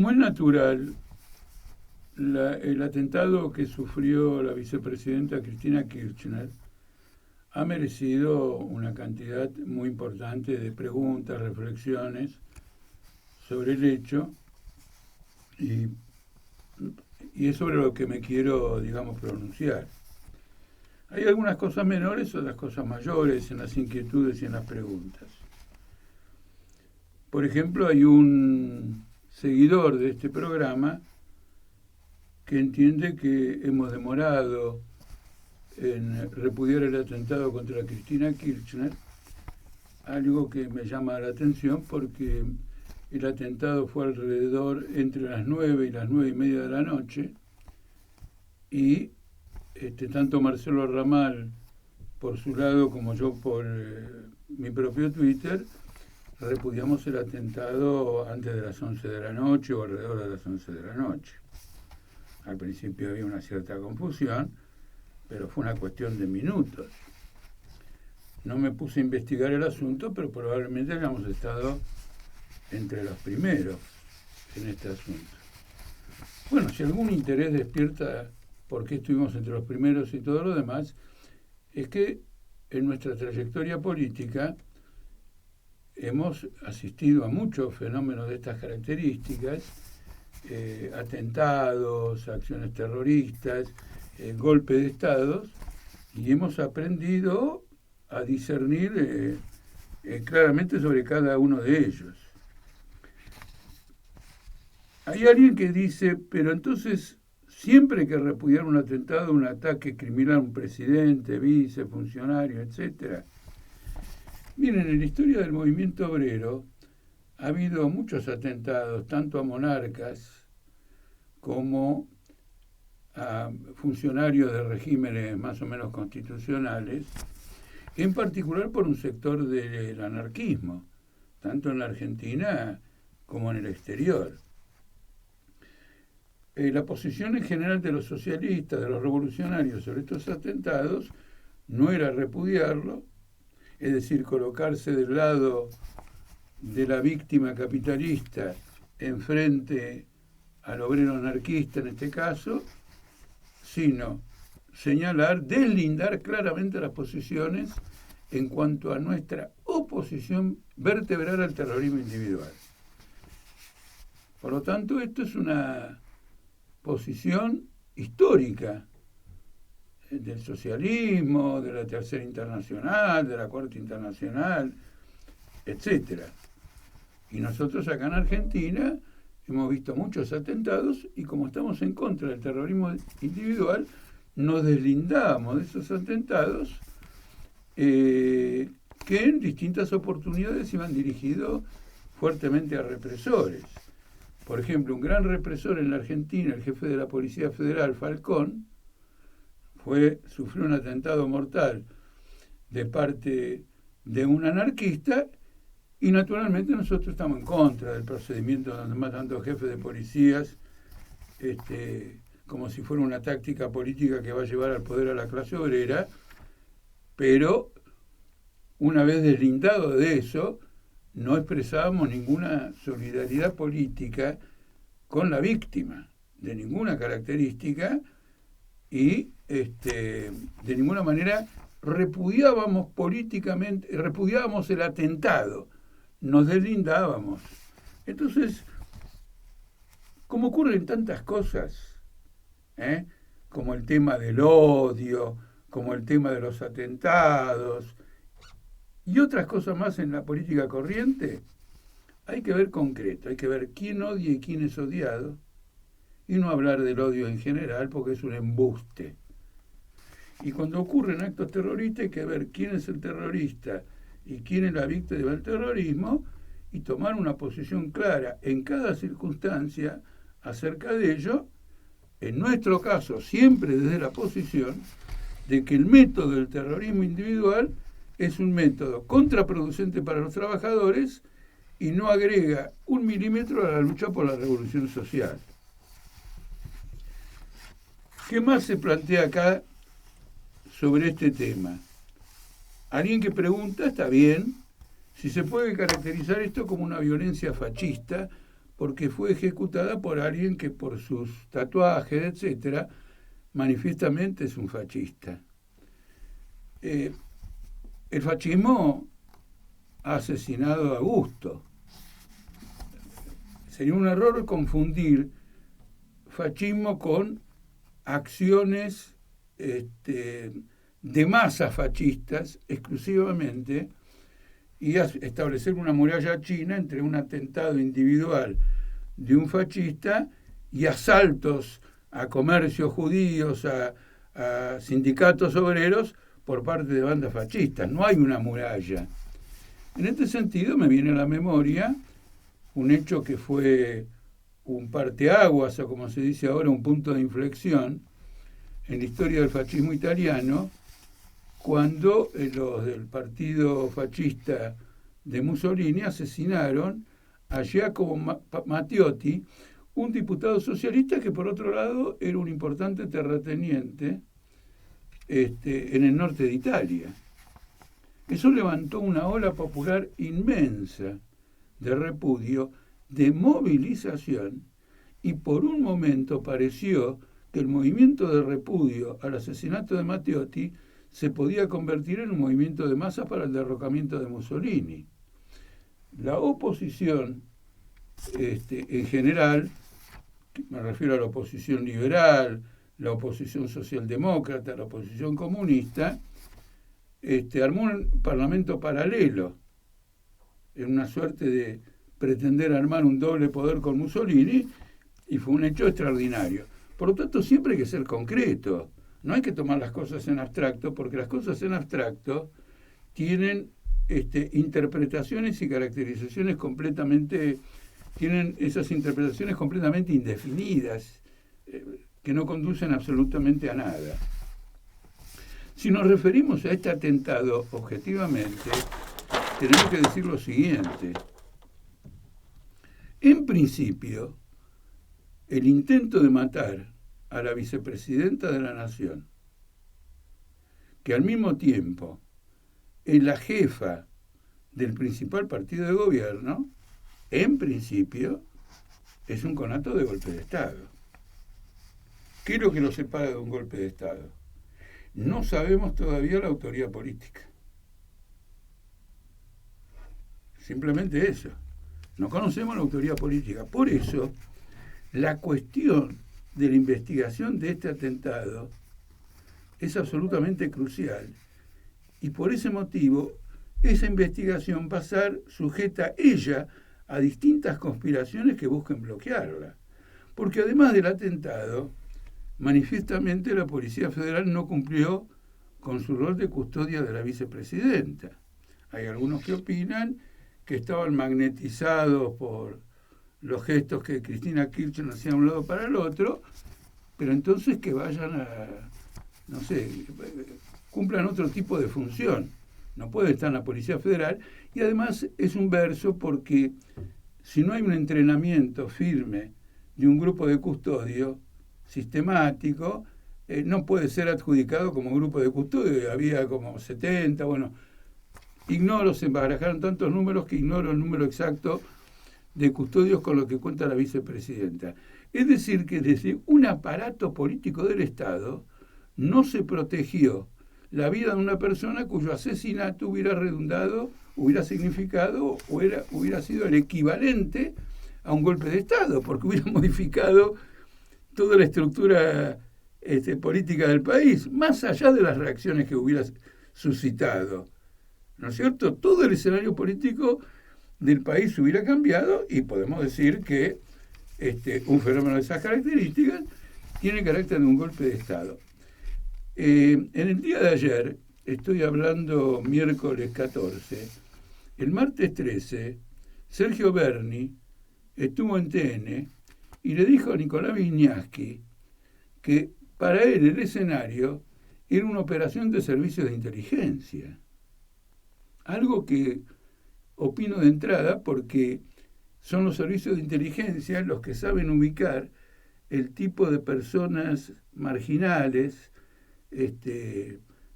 Como es natural, el atentado que sufrió la vicepresidenta Cristina Kirchner ha merecido una cantidad muy importante de preguntas, reflexiones sobre el hecho y, y es sobre lo que me quiero, digamos, pronunciar. Hay algunas cosas menores, otras cosas mayores en las inquietudes y en las preguntas. Por ejemplo, hay un seguidor de este programa que entiende que hemos demorado en repudiar el atentado contra Cristina Kirchner, algo que me llama la atención porque el atentado fue alrededor entre las 9 y las 9:30 de la noche y tanto Marcelo Ramal por su lado como yo por mi propio Twitter repudiamos el atentado antes de las 11 de la noche o alrededor de las 11 de la noche. Al principio había una cierta confusión, pero fue una cuestión de minutos. No me puse a investigar el asunto, pero probablemente hayamos estado entre los primeros en este asunto. Bueno, si algún interés despierta por qué estuvimos entre los primeros y todo lo demás, es que en nuestra trayectoria política hemos asistido a muchos fenómenos de estas características, atentados, acciones terroristas, golpe de estados, y hemos aprendido a discernir claramente sobre cada uno de ellos. Hay alguien que dice, pero entonces siempre hay que repudiar un atentado, un ataque criminal a un presidente, vice, funcionario, etc. Miren, en la historia del movimiento obrero ha habido muchos atentados, tanto a monarcas como a funcionarios de regímenes más o menos constitucionales, en particular por un sector del anarquismo, tanto en la Argentina como en el exterior. La posición en general de los socialistas, de los revolucionarios sobre estos atentados, no era repudiarlo, es decir, colocarse del lado de la víctima capitalista enfrente al obrero anarquista en este caso, sino señalar, deslindar claramente las posiciones en cuanto a nuestra oposición vertebral al terrorismo individual. Por lo tanto, esto es una posición histórica del socialismo, de la Tercera Internacional, de la Cuarta Internacional, etc. Y nosotros acá en Argentina hemos visto muchos atentados y como estamos en contra del terrorismo individual, nos deslindamos de esos atentados que en distintas oportunidades iban dirigidos fuertemente a represores. Por ejemplo, un gran represor en la Argentina, el jefe de la Policía Federal, Falcón, sufrió un atentado mortal de parte de un anarquista y naturalmente nosotros estamos en contra del procedimiento donde matan dos jefes de policías como si fuera una táctica política que va a llevar al poder a la clase obrera, pero una vez deslindado de eso, no expresábamos ninguna solidaridad política con la víctima, de ninguna característica, y de ninguna manera repudiábamos políticamente, repudiábamos el atentado, nos deslindábamos. Entonces, como ocurren tantas cosas, como el tema del odio, como el tema de los atentados, y otras cosas más en la política corriente, hay que ver concreto, hay que ver quién odia y quién es odiado, y no hablar del odio en general porque es un embuste. Y cuando ocurren actos terroristas hay que ver quién es el terrorista y quién es la víctima del terrorismo y tomar una posición clara en cada circunstancia acerca de ello, en nuestro caso siempre desde la posición de que el método del terrorismo individual es un método contraproducente para los trabajadores y no agrega 1 milímetro a la lucha por la revolución social. ¿Qué más se plantea acá sobre este tema? Alguien que pregunta, está bien, si se puede caracterizar esto como una violencia fascista, porque fue ejecutada por alguien que por sus tatuajes, etcétera, manifiestamente es un fascista. El fascismo ha asesinado a gusto. Sería un error confundir fascismo con acciones de masas fascistas exclusivamente y establecer una muralla china entre un atentado individual de un fascista y asaltos a comercios judíos, a sindicatos obreros por parte de bandas fascistas. No hay una muralla. En este sentido me viene a la memoria un hecho que fue un parteaguas, o como se dice ahora, un punto de inflexión en la historia del fascismo italiano, cuando los del partido fascista de Mussolini asesinaron a Giacomo Matteotti, un diputado socialista que por otro lado era un importante terrateniente en el norte de Italia. Eso levantó una ola popular inmensa de repudio, de movilización, y por un momento pareció que el movimiento de repudio al asesinato de Matteotti se podía convertir en un movimiento de masa para el derrocamiento de Mussolini. La oposición, en general, me refiero a la oposición liberal, la oposición socialdemócrata, la oposición comunista, armó un parlamento paralelo, en una suerte de pretender armar un doble poder con Mussolini, y fue un hecho extraordinario. Por lo tanto, siempre hay que ser concreto. No hay que tomar las cosas en abstracto, porque las cosas en abstracto tienen interpretaciones y caracterizaciones tienen esas interpretaciones completamente indefinidas, que no conducen absolutamente a nada. Si nos referimos a este atentado objetivamente, tenemos que decir lo siguiente. En principio, el intento de matar a la vicepresidenta de la Nación, que al mismo tiempo es la jefa del principal partido de gobierno, en principio es un conato de golpe de Estado. ¿Qué es lo que lo separa de un golpe de Estado? No sabemos todavía la autoría política. Simplemente eso. No conocemos la autoría política. Por eso, la cuestión de la investigación de este atentado es absolutamente crucial. Y por ese motivo, esa investigación va a ser sujeta ella a distintas conspiraciones que busquen bloquearla. Porque además del atentado, manifiestamente la Policía Federal no cumplió con su rol de custodia de la vicepresidenta. Hay algunos que opinan que estaban magnetizados por los gestos que Cristina Kirchner hacía de un lado para el otro, pero entonces que vayan cumplan otro tipo de función. No puede estar en la Policía Federal, y además es un verso porque si no hay un entrenamiento firme de un grupo de custodio sistemático, no puede ser adjudicado como grupo de custodio. Había como 70, se barajaron tantos números que ignoro el número exacto de custodios con lo que cuenta la vicepresidenta. Es decir, que desde un aparato político del Estado no se protegió la vida de una persona cuyo asesinato hubiera significado o hubiera sido el equivalente a un golpe de Estado, porque hubiera modificado toda la estructura política del país, más allá de las reacciones que hubiera suscitado. ¿No es cierto? Todo el escenario político del país hubiera cambiado, y podemos decir que un fenómeno de esas características tiene carácter de un golpe de Estado. En el día de ayer, estoy hablando miércoles 14, el martes 13, Sergio Berni estuvo en TN y le dijo a Nicolás Viñaski que para él el escenario era una operación de servicios de inteligencia. Algo que opino de entrada porque son los servicios de inteligencia los que saben ubicar el tipo de personas marginales,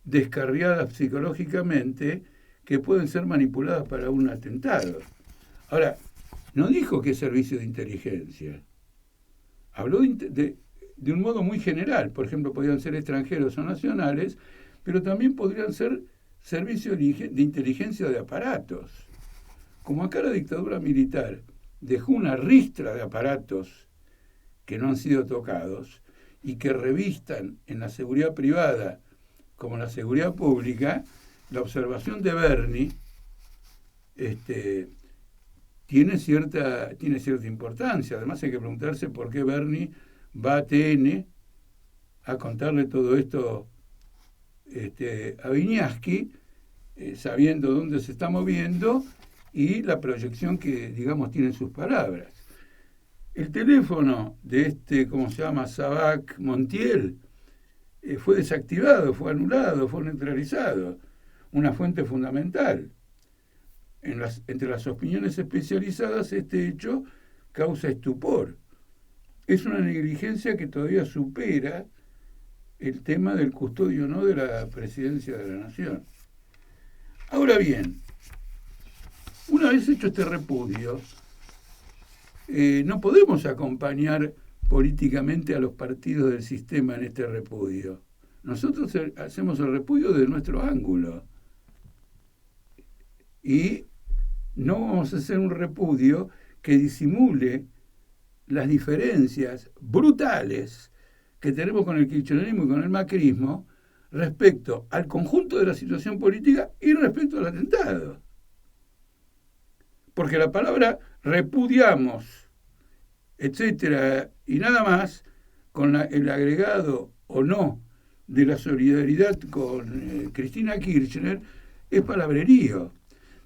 descarriadas psicológicamente, que pueden ser manipuladas para un atentado. Ahora, No dijo que es servicio de inteligencia. Habló de un modo muy general. Por ejemplo, podrían ser extranjeros o nacionales, pero también podrían ser servicios de inteligencia de aparatos. Como acá la dictadura militar dejó una ristra de aparatos que no han sido tocados y que revistan en la seguridad privada como la seguridad pública, la observación de Berni tiene cierta importancia. Además hay que preguntarse por qué Berni va a TN a contarle todo esto a Viñaski, sabiendo dónde se está moviendo y la proyección que, digamos, tienen sus palabras. El teléfono de ¿cómo se llama? Sabac Montiel, fue desactivado, fue anulado, fue neutralizado. Una fuente fundamental. Entre las opiniones especializadas, este hecho causa estupor. Es una negligencia que todavía supera el tema del custodio no de la presidencia de la Nación. Ahora bien, una vez hecho este repudio, no podemos acompañar políticamente a los partidos del sistema en este repudio. Nosotros hacemos el repudio de nuestro ángulo. Y no vamos a hacer un repudio que disimule las diferencias brutales que tenemos con el kirchnerismo y con el macrismo respecto al conjunto de la situación política y respecto al atentado. Porque la palabra repudiamos, etcétera, y nada más, con el agregado o no de la solidaridad con Cristina Kirchner, es palabrerío.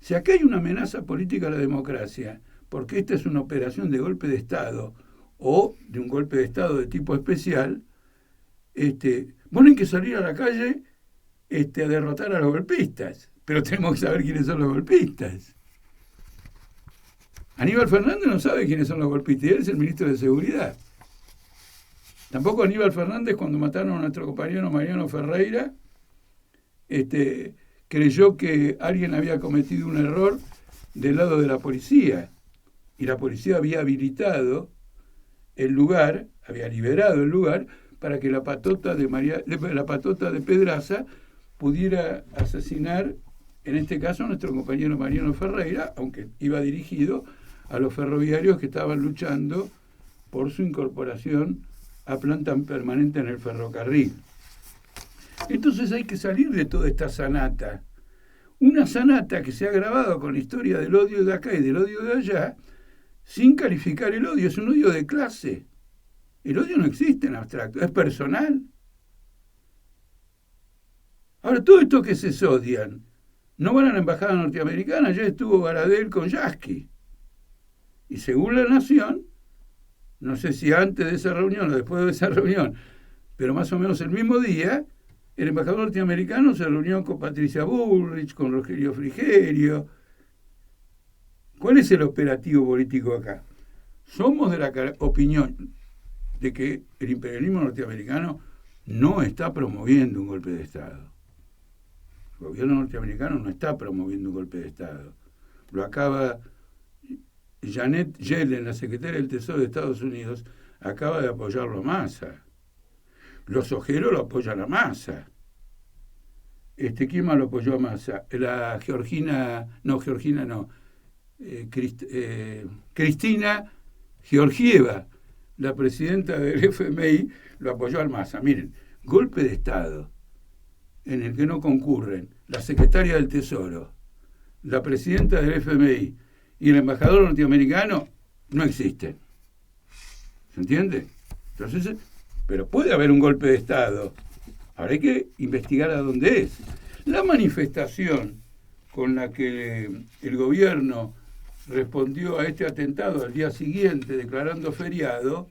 Si acá hay una amenaza política a la democracia, porque esta es una operación de golpe de Estado o de un golpe de Estado de tipo especial, bueno, hay que salir a la calle a derrotar a los golpistas, pero tenemos que saber quiénes son los golpistas. Aníbal Fernández no sabe quiénes son los golpistas, y él es el ministro de Seguridad. Tampoco Aníbal Fernández, cuando mataron a nuestro compañero Mariano Ferreira, creyó que alguien había cometido un error del lado de la policía, y la policía había habilitado el lugar, había liberado el lugar, para que la patota de Pedraza pudiera asesinar, en este caso, a nuestro compañero Mariano Ferreira, aunque iba dirigido a los ferroviarios que estaban luchando por su incorporación a planta permanente en el ferrocarril. Entonces hay que salir de toda esta sanata. Una sanata que se ha grabado con la historia del odio de acá y del odio de allá, sin calificar el odio. Es un odio de clase. El odio no existe en abstracto, es personal. Ahora, todo esto que se odian, no van a la embajada norteamericana, ya estuvo Baradel con Yasky. Y según La Nación, no sé si antes de esa reunión o después de esa reunión, pero más o menos el mismo día, el embajador norteamericano se reunió con Patricia Bullrich, con Rogelio Frigerio. ¿Cuál es el operativo político acá? Somos de la opinión de que el imperialismo norteamericano no está promoviendo un golpe de Estado. El gobierno norteamericano no está promoviendo un golpe de Estado. Lo acaba Janet Yellen, la secretaria del Tesoro de Estados Unidos, acaba de apoyarlo a Massa. Los ojeros lo apoyan a Massa. ¿Quién más lo apoyó a Massa? Cristina Georgieva, la presidenta del FMI, lo apoyó a Massa. Miren, golpe de Estado en el que no concurren la secretaria del Tesoro, la presidenta del FMI y el embajador norteamericano, no existen. ¿Se entiende? Entonces, pero puede haber un golpe de Estado. Ahora hay que investigar a dónde es. La manifestación con la que el gobierno respondió a este atentado al día siguiente declarando feriado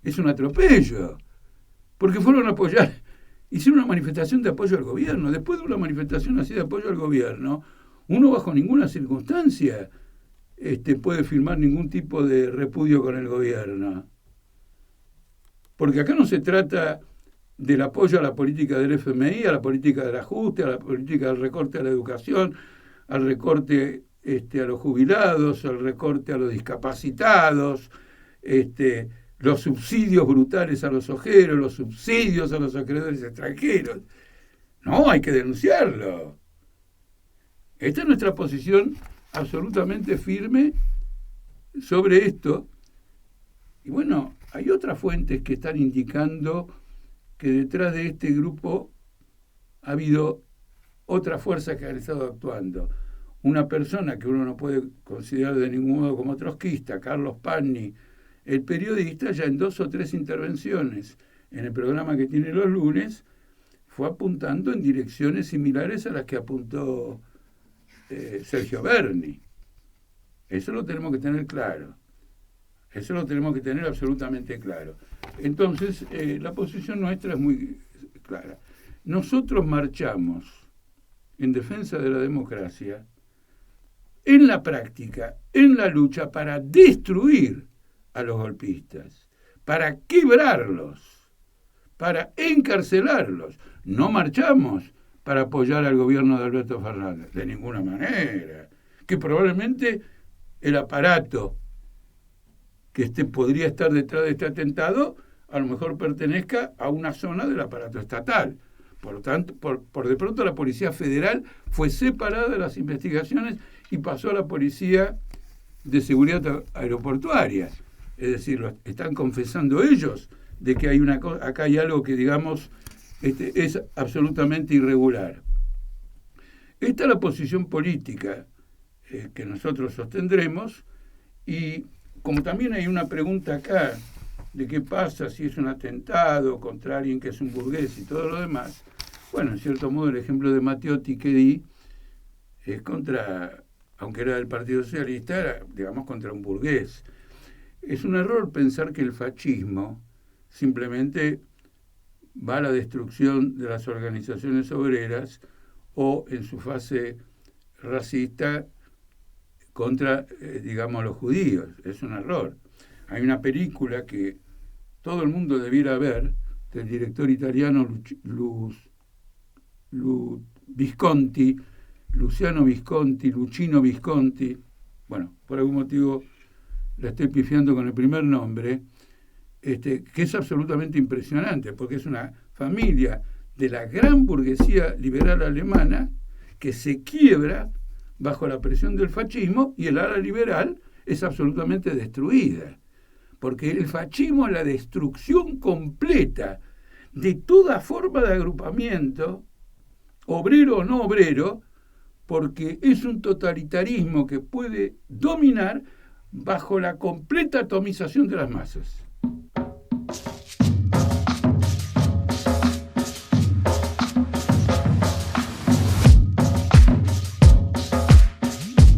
es un atropello, porque fueron a apoyar, hicieron una manifestación de apoyo al gobierno. Después de una manifestación así de apoyo al gobierno, uno bajo ninguna circunstancia puede firmar ningún tipo de repudio con el gobierno. Porque acá no se trata del apoyo a la política del FMI, a la política del ajuste, a la política del recorte a la educación, al recorte a los jubilados, el recorte a los discapacitados, los subsidios brutales a los ojeros, los subsidios a los acreedores extranjeros. No, hay que denunciarlo. Esta es nuestra posición absolutamente firme sobre esto. Y bueno, hay otras fuentes que están indicando que detrás de este grupo ha habido otras fuerzas que han estado actuando. Una persona que uno no puede considerar de ningún modo como trotskista, Carlos Panni, el periodista, ya en 2 o 3 intervenciones en el programa que tiene los lunes, fue apuntando en direcciones similares a las que apuntó Sergio Berni. Eso lo tenemos que tener claro. Eso lo tenemos que tener absolutamente claro. Entonces, la posición nuestra es muy clara. Nosotros marchamos en defensa de la democracia, en la práctica, en la lucha para destruir a los golpistas, para quebrarlos, para encarcelarlos. No marchamos para apoyar al gobierno de Alberto Fernández, de ninguna manera. Que probablemente el aparato que podría estar detrás de este atentado a lo mejor pertenezca a una zona del aparato estatal. Por lo tanto, por de pronto la Policía Federal fue separada de las investigaciones y pasó a la Policía de Seguridad Aeroportuaria. Es decir, están confesando ellos de que hay acá hay algo que, digamos, es absolutamente irregular. Esta es la posición política que nosotros sostendremos, y como también hay una pregunta acá de qué pasa si es un atentado contra alguien que es un burgués y todo lo demás, bueno, en cierto modo el ejemplo de Matteotti que di es contra, aunque era del Partido Socialista, era, digamos, contra un burgués. Es un error pensar que el fascismo simplemente va a la destrucción de las organizaciones obreras o en su fase racista contra, digamos, los judíos. Es un error. Hay una película que todo el mundo debiera ver, del director italiano Luciano Visconti, bueno, por algún motivo la estoy pifiando con el primer nombre, que es absolutamente impresionante, porque es una familia de la gran burguesía liberal alemana que se quiebra bajo la presión del fascismo, y el ala liberal es absolutamente destruida, porque el fascismo es la destrucción completa de toda forma de agrupamiento, obrero o no obrero, porque es un totalitarismo que puede dominar bajo la completa atomización de las masas.